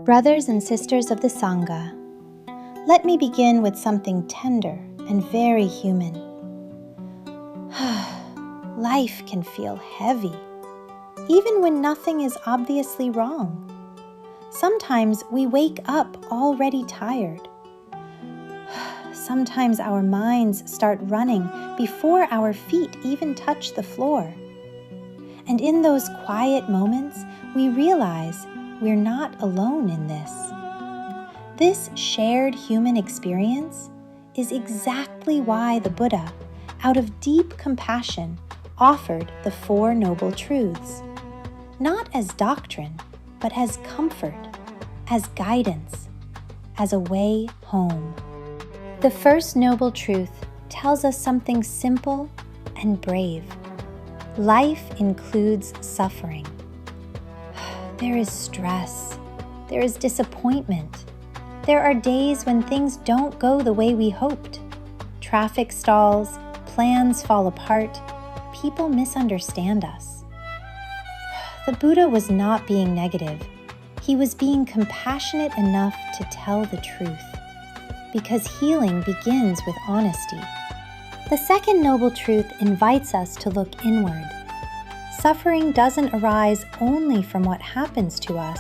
Brothers and sisters of the Sangha, let me begin with something tender and very human. Life can feel heavy, even when nothing is obviously wrong. Sometimes we wake up already tired. Sometimes our minds start running before our feet even touch the floor. And in those quiet moments, we realize we're not alone in this. This shared human experience is exactly why the Buddha, out of deep compassion, offered the Four Noble Truths, not as doctrine, but as comfort, as guidance, as a way home. The first noble truth tells us something simple and brave. Life includes suffering. There is stress. There is disappointment. There are days when things don't go the way we hoped. Traffic stalls, plans fall apart, people misunderstand us. The Buddha was not being negative. He was being compassionate enough to tell the truth, because healing begins with honesty. The second noble truth invites us to look inward. Suffering doesn't arise only from what happens to us.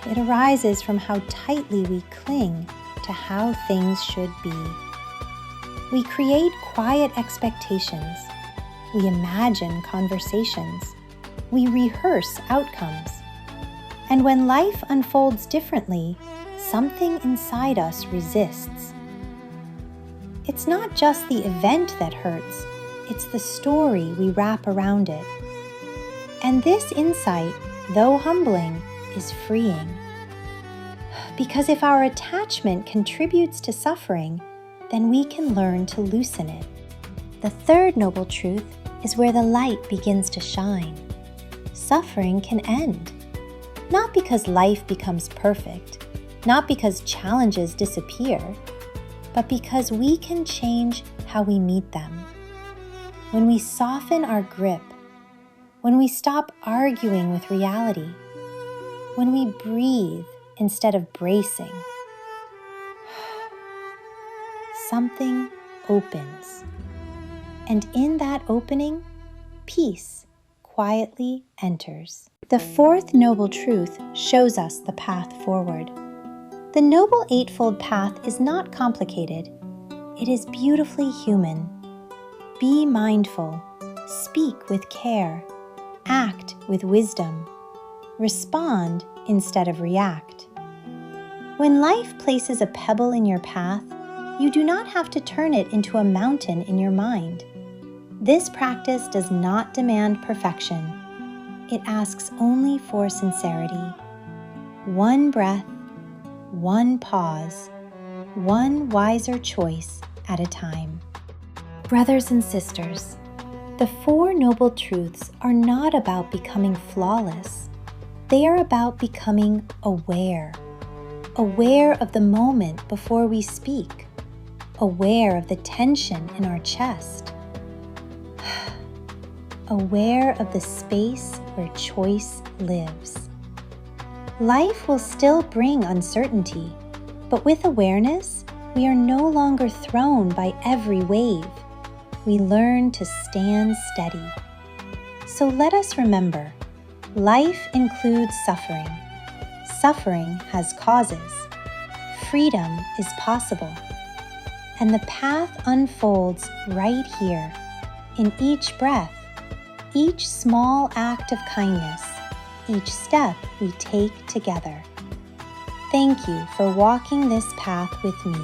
It arises from how tightly we cling to how things should be. We create quiet expectations. We imagine conversations. We rehearse outcomes. And when life unfolds differently, something inside us resists. It's not just the event that hurts, it's the story we wrap around it. And this insight, though humbling, is freeing. Because if our attachment contributes to suffering, then we can learn to loosen it. The third noble truth is where the light begins to shine. Suffering can end. Not because life becomes perfect, not because challenges disappear, but because we can change how we meet them. When we soften our grip, when we stop arguing with reality, when we breathe instead of bracing, something opens. And in that opening, peace quietly enters. The fourth noble truth shows us the path forward. The Noble Eightfold Path is not complicated. It is beautifully human. Be mindful, speak with care, act with wisdom, respond instead of react. When life places a pebble in your path, you do not have to turn it into a mountain in your mind. This practice does not demand perfection. It asks only for sincerity. One breath, one pause, one wiser choice at a time. Brothers and sisters, the Four Noble Truths are not about becoming flawless. They are about becoming aware. Aware of the moment before we speak. Aware of the tension in our chest. Aware of the space where choice lives. Life will still bring uncertainty, but with awareness, we are no longer thrown by every wave. We learn to stand steady. So let us remember, life includes suffering. Suffering has causes. Freedom is possible. And the path unfolds right here, in each breath, each small act of kindness, each step we take together. Thank you for walking this path with me.